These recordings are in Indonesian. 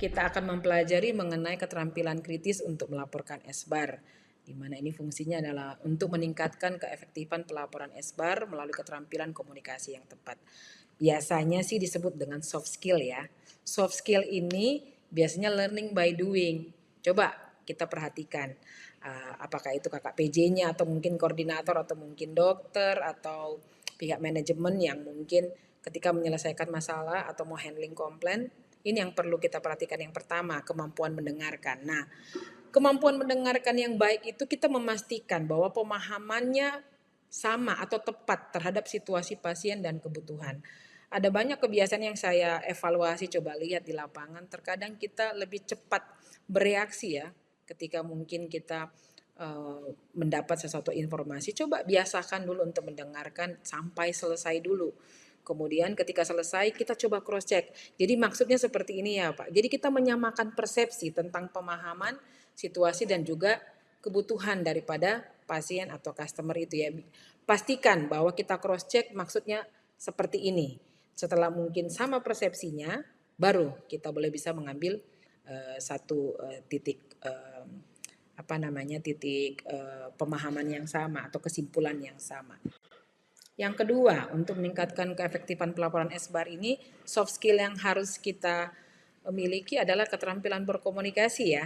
kita akan mempelajari mengenai keterampilan kritis untuk melaporkan SBAR, di mana ini fungsinya adalah untuk meningkatkan keefektifan pelaporan SBAR melalui keterampilan komunikasi yang tepat. Biasanya sih disebut dengan soft skill ya. Soft skill ini biasanya learning by doing. Coba kita perhatikan, apakah itu kakak PJ-nya atau mungkin koordinator atau mungkin dokter atau pihak manajemen yang mungkin ketika menyelesaikan masalah atau mau handling komplain, ini yang perlu kita perhatikan. Yang pertama, kemampuan mendengarkan. Nah, kemampuan mendengarkan yang baik itu kita memastikan bahwa pemahamannya sama atau tepat terhadap situasi pasien dan kebutuhan. Ada banyak kebiasaan yang saya evaluasi, coba lihat di lapangan. Terkadang kita lebih cepat bereaksi ya ketika mungkin kita mendapat sesuatu informasi. Coba biasakan dulu untuk mendengarkan sampai selesai dulu. Kemudian ketika selesai kita coba cross check. Jadi maksudnya seperti ini ya Pak. Jadi kita menyamakan persepsi tentang pemahaman, situasi dan juga kebutuhan daripada pasien atau customer itu ya. Pastikan bahwa kita cross check maksudnya seperti ini. Setelah mungkin sama persepsinya, baru kita boleh bisa mengambil satu titik pemahaman yang sama atau kesimpulan yang sama. Yang kedua, untuk meningkatkan keefektifan pelaporan SBAR ini, soft skill yang harus kita miliki adalah keterampilan berkomunikasi ya.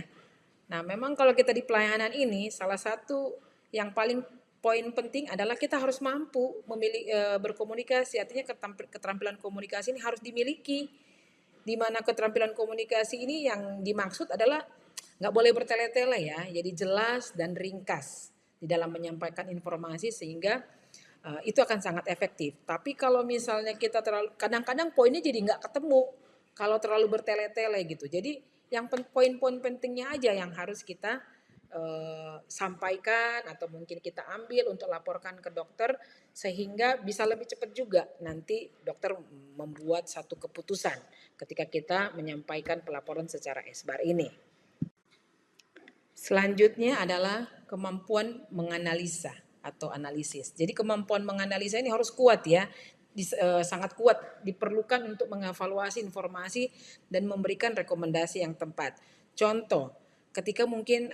Nah, memang kalau kita di pelayanan ini, salah satu yang paling poin penting adalah kita harus mampu berkomunikasi. Artinya keterampilan komunikasi ini harus dimiliki. Di mana keterampilan komunikasi ini yang dimaksud adalah nggak boleh bertele-tele ya. Jadi jelas dan ringkas di dalam menyampaikan informasi sehingga itu akan sangat efektif. Tapi kalau misalnya kita terlalu, kadang-kadang poinnya jadi nggak ketemu kalau terlalu bertele-tele gitu. Jadi yang poin-poin pentingnya aja yang harus kita sampaikan atau mungkin kita ambil untuk laporkan ke dokter sehingga bisa lebih cepat juga nanti dokter membuat satu keputusan ketika kita menyampaikan pelaporan secara SBAR ini. Selanjutnya adalah kemampuan menganalisa atau analisis. Jadi kemampuan menganalisa ini harus kuat ya, sangat kuat diperlukan untuk mengevaluasi informasi dan memberikan rekomendasi yang tepat. Contoh, ketika mungkin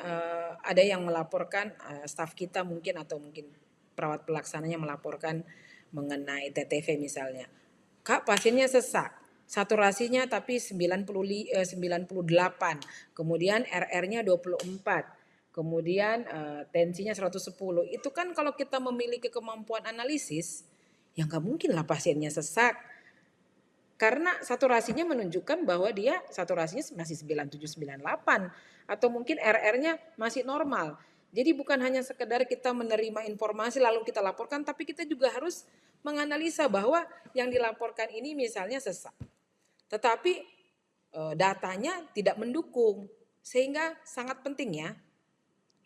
ada yang melaporkan staf kita mungkin atau mungkin perawat pelaksananya melaporkan mengenai TTV misalnya. Kak, pasiennya sesak, saturasinya tapi 98, kemudian RR-nya 24. Kemudian tensinya 110. Itu kan kalau kita memiliki kemampuan analisis, ya nggak mungkin lah pasiennya sesak. Karena saturasinya menunjukkan bahwa dia saturasinya masih 97, 98. Atau mungkin RR-nya masih normal. Jadi bukan hanya sekedar kita menerima informasi lalu kita laporkan, tapi kita juga harus menganalisa bahwa yang dilaporkan ini misalnya sesak. Tetapi datanya tidak mendukung. Sehingga sangat penting ya.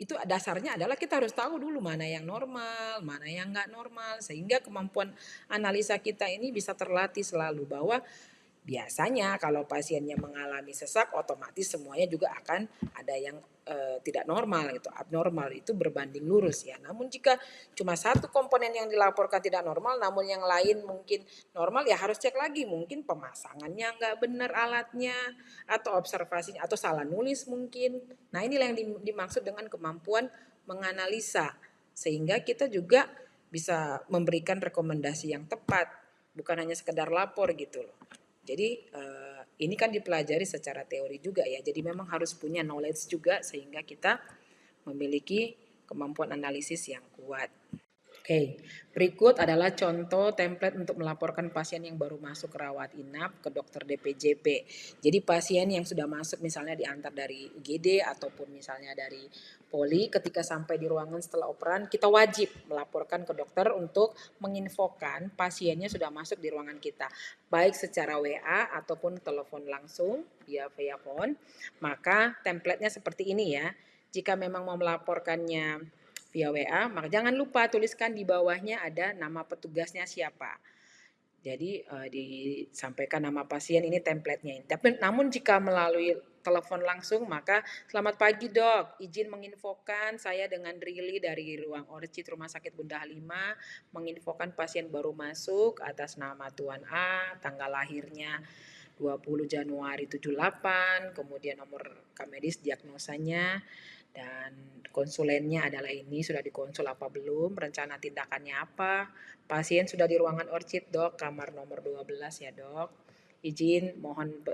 Itu dasarnya adalah kita harus tahu dulu mana yang normal, mana yang nggak normal. Sehingga kemampuan analisa kita ini bisa terlatih selalu bahwa biasanya kalau pasiennya mengalami sesak otomatis semuanya juga akan ada yang tidak normal gitu, abnormal itu berbanding lurus ya. Namun jika cuma satu komponen yang dilaporkan tidak normal namun yang lain mungkin normal ya harus cek lagi mungkin pemasangannya nggak benar alatnya atau observasinya atau salah nulis mungkin. Nah inilah yang dimaksud dengan kemampuan menganalisa sehingga kita juga bisa memberikan rekomendasi yang tepat bukan hanya sekedar lapor gitu loh. Jadi ini kan dipelajari secara teori juga ya. Jadi memang harus punya knowledge juga sehingga kita memiliki kemampuan analisis yang kuat. Oke, berikut adalah contoh template untuk melaporkan pasien yang baru masuk rawat inap ke dokter DPJP. Jadi pasien yang sudah masuk misalnya diantar dari UGD ataupun misalnya dari Poli, ketika sampai di ruangan setelah operan, kita wajib melaporkan ke dokter untuk menginfokan pasiennya sudah masuk di ruangan kita. Baik secara WA ataupun telepon langsung via phone. Maka template-nya seperti ini ya. Jika memang mau melaporkannya via WA, maka jangan lupa tuliskan di bawahnya ada nama petugasnya siapa. Jadi disampaikan nama pasien ini template-nya. Tapi namun jika melalui telepon langsung maka selamat pagi dok, izin menginfokan saya dengan Rili dari ruang orchid Rumah Sakit Bunda Halimah menginfokan pasien baru masuk atas nama Tuan A, tanggal lahirnya 20 Januari 78, kemudian nomor rekam medis diagnosanya, dan konsulennya adalah ini, sudah dikonsul apa belum, rencana tindakannya apa, pasien sudah di ruangan orchid dok, kamar nomor 12 ya dok, izin mohon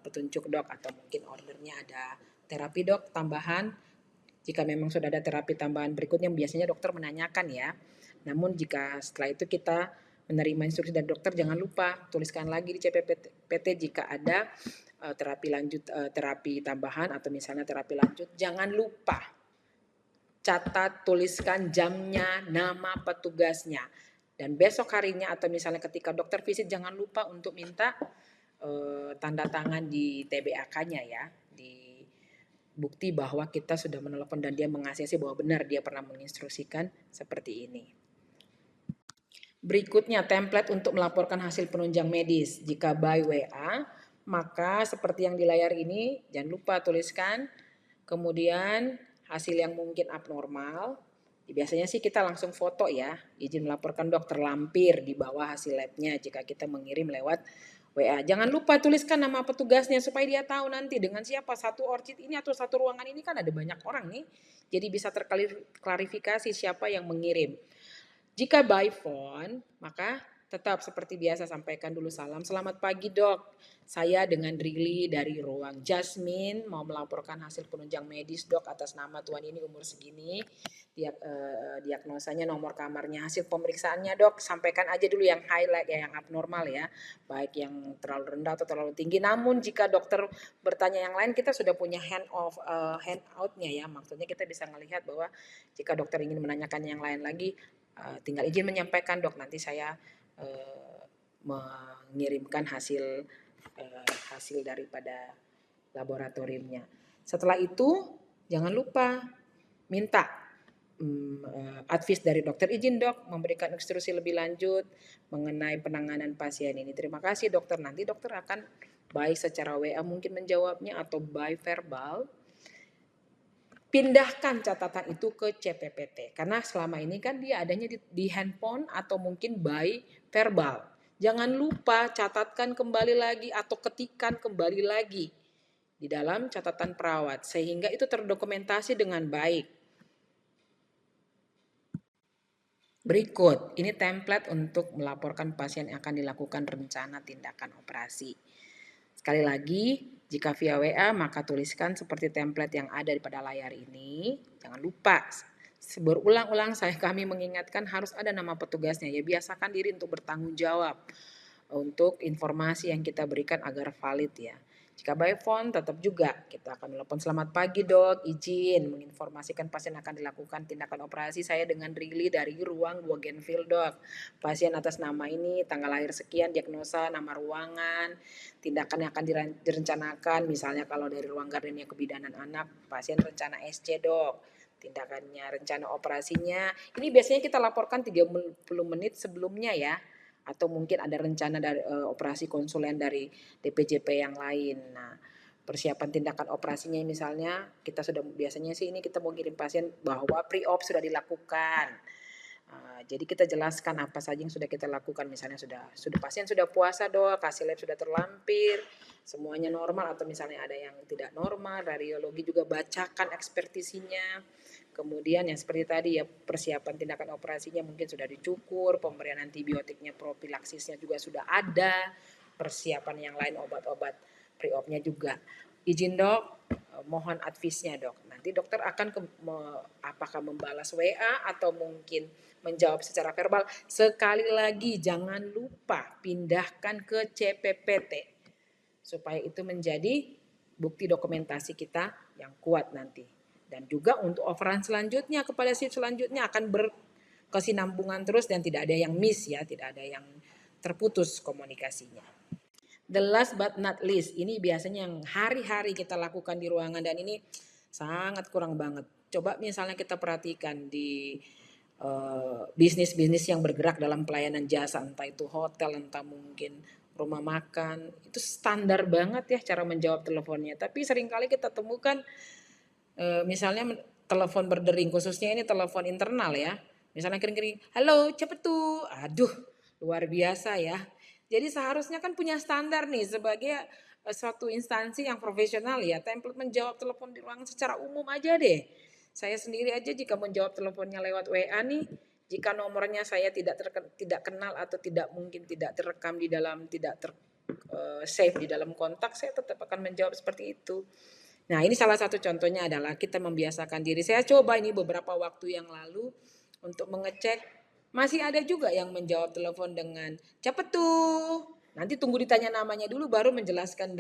petunjuk dok, atau mungkin ordernya ada terapi dok tambahan. Jika memang sudah ada terapi tambahan berikutnya, biasanya dokter menanyakan ya. Namun jika setelah itu kita menerima instruksi dari dokter, jangan lupa tuliskan lagi di CPPT jika ada terapi tambahan atau misalnya terapi lanjut. Jangan lupa catat, tuliskan jamnya, nama petugasnya. Dan besok harinya atau misalnya ketika dokter visit, jangan lupa untuk minta tanda tangan di TBAK-nya ya, di bukti bahwa kita sudah menelepon dan dia mengasesi bahwa benar dia pernah menginstruksikan seperti ini. Berikutnya template untuk melaporkan hasil penunjang medis. Jika by WA, maka seperti yang di layar ini, jangan lupa tuliskan. Kemudian hasil yang mungkin abnormal, biasanya sih kita langsung foto ya, izin melaporkan dokter, lampir di bawah hasil labnya jika kita mengirim lewat WA. Jangan lupa tuliskan nama petugasnya supaya dia tahu nanti dengan siapa satu orchid ini atau satu ruangan ini, kan ada banyak orang nih. Jadi bisa terklarifikasi siapa yang mengirim. Jika by phone, maka tetap seperti biasa sampaikan dulu salam. Selamat pagi dok, saya dengan Rili dari ruang Jasmine mau melaporkan hasil penunjang medis dok atas nama tuan ini umur segini. Diagnosanya, nomor kamarnya, hasil pemeriksaannya dok. Sampaikan aja dulu yang highlight ya, yang abnormal ya. Baik yang terlalu rendah atau terlalu tinggi. Namun jika dokter bertanya yang lain, kita sudah punya handout-nya ya. Maksudnya kita bisa melihat bahwa jika dokter ingin menanyakan yang lain lagi, tinggal izin menyampaikan dok, nanti saya mengirimkan hasil daripada laboratoriumnya. Setelah itu jangan lupa minta advice dari dokter, izin dok memberikan instruksi lebih lanjut mengenai penanganan pasien ini. Terima kasih dokter, nanti dokter akan baik secara WA mungkin menjawabnya atau by verbal. Pindahkan catatan itu ke CPPT karena selama ini kan dia adanya di handphone atau mungkin by verbal. Jangan lupa catatkan kembali lagi atau ketikkan kembali lagi di dalam catatan perawat sehingga itu terdokumentasi dengan baik. Berikut, ini template untuk melaporkan pasien yang akan dilakukan rencana tindakan operasi. Sekali lagi, jika via WA maka tuliskan seperti template yang ada pada layar ini. Jangan lupa, berulang-ulang kami mengingatkan harus ada nama petugasnya ya. Biasakan diri untuk bertanggung jawab untuk informasi yang kita berikan agar valid ya. Jika by phone tetap juga kita akan telepon, selamat pagi dok, izin menginformasikan pasien akan dilakukan tindakan operasi, saya dengan Rili dari ruang Bougainville dok. Pasien atas nama ini, tanggal lahir sekian, diagnosa, nama ruangan, tindakan yang akan direncanakan, misalnya kalau dari ruang gardenia kebidanan anak, pasien rencana SC dok. Tindakannya, rencana operasinya, ini biasanya kita laporkan 30 menit sebelumnya ya. Atau mungkin ada rencana dari operasi konsulen dari DPJP yang lain. Nah, persiapan tindakan operasinya misalnya kita sudah biasanya sih ini kita mau kirim pasien bahwa pre-op sudah dilakukan. Jadi kita jelaskan apa saja yang sudah kita lakukan, misalnya sudah pasien sudah puasa dok, hasil lab sudah terlampir, semuanya normal atau misalnya ada yang tidak normal, radiologi juga bacakan ekspertisinya. Kemudian yang seperti tadi ya, persiapan tindakan operasinya mungkin sudah dicukur, pemberian antibiotiknya, profilaksisnya juga sudah ada, persiapan yang lain obat-obat pre-op-nya juga. Izin dok, mohon advice-nya dok. Nanti dokter akan apakah membalas WA atau mungkin menjawab secara verbal. Sekali lagi jangan lupa pindahkan ke CPPT supaya itu menjadi bukti dokumentasi kita yang kuat nanti. Dan juga untuk offeran selanjutnya kepada shift selanjutnya akan berkesinambungan terus dan tidak ada yang miss ya, tidak ada yang terputus komunikasinya. The last but not least, ini biasanya yang hari-hari kita lakukan di ruangan dan ini sangat kurang banget. Coba misalnya kita perhatikan di bisnis-bisnis yang bergerak dalam pelayanan jasa, entah itu hotel, entah mungkin rumah makan, itu standar banget ya cara menjawab teleponnya. Tapi seringkali kita temukan misalnya telepon berdering, khususnya ini telepon internal ya. Misalnya kering-kering, halo cepet tuh, aduh luar biasa ya. Jadi seharusnya kan punya standar nih sebagai suatu instansi yang profesional ya. Template menjawab telepon di ruangan secara umum aja deh. Saya sendiri aja jika menjawab teleponnya lewat WA nih, jika nomornya saya tidak kenal atau tidak mungkin tidak terekam di dalam tidak save di dalam kontak, saya tetap akan menjawab seperti itu. Nah, ini salah satu contohnya adalah kita membiasakan diri. Saya coba ini beberapa waktu yang lalu untuk mengecek, masih ada juga yang menjawab telepon dengan cepet tuh. Nanti tunggu ditanya namanya dulu baru menjelaskan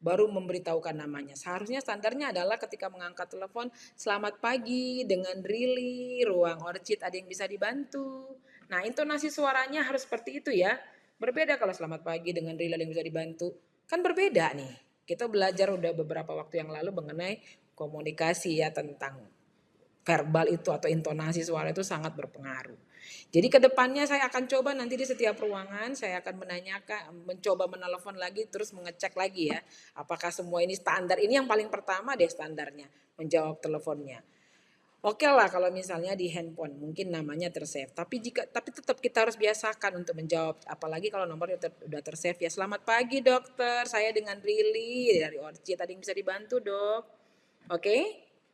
baru memberitahukan namanya. Seharusnya standarnya adalah ketika mengangkat telepon, selamat pagi dengan Rili, ruang Orchid ada yang bisa dibantu. Nah, intonasi suaranya harus seperti itu ya. Berbeda kalau selamat pagi dengan Rili ada yang bisa dibantu. Kan berbeda nih. Kita belajar udah beberapa waktu yang lalu mengenai komunikasi ya, tentang verbal itu atau intonasi suara itu sangat berpengaruh. Jadi kedepannya saya akan coba nanti di setiap ruangan saya akan menanyakan, mencoba menelepon lagi terus mengecek lagi ya. Apakah semua ini standar, ini yang paling pertama deh standarnya, menjawab teleponnya. Oke lah kalau misalnya di handphone mungkin namanya tersave, tapi tetap kita harus biasakan untuk menjawab, apalagi kalau nomornya udah tersave ya. Selamat pagi dokter, saya dengan Rili dari Orchid, tadi bisa dibantu dok. Oke,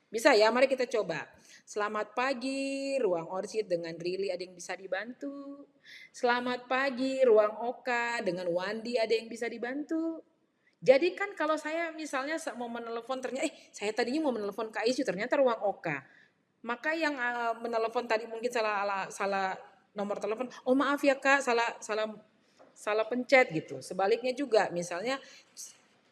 bisa ya, mari kita coba. Selamat pagi, ruang Orchid dengan Rili ada yang bisa dibantu. Selamat pagi, ruang Oka dengan Wandi ada yang bisa dibantu. Jadi kan kalau saya misalnya mau menelpon ternyata saya tadinya mau menelpon Kak Isu ternyata ruang Oka. Maka yang menelepon tadi mungkin salah nomor telepon. Oh maaf ya Kak, salah pencet gitu. Sebaliknya juga misalnya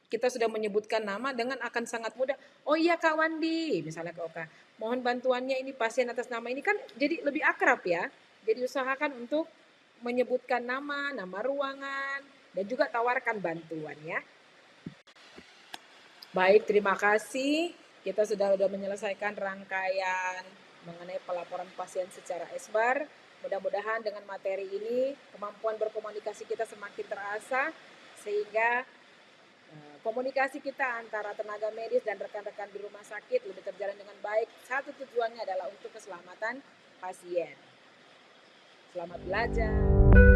kita sudah menyebutkan nama dengan akan sangat mudah. Oh iya Kak Wandi, misalnya Kak Oka. Mohon bantuannya ini pasien atas nama ini, kan jadi lebih akrab ya. Jadi usahakan untuk menyebutkan nama ruangan dan juga tawarkan bantuan ya. Baik, terima kasih. Kita sudah menyelesaikan rangkaian mengenai pelaporan pasien secara SBAR. Mudah-mudahan dengan materi ini kemampuan berkomunikasi kita semakin terasa sehingga komunikasi kita antara tenaga medis dan rekan-rekan di rumah sakit lebih terjalan dengan baik. Satu tujuannya adalah untuk keselamatan pasien. Selamat belajar.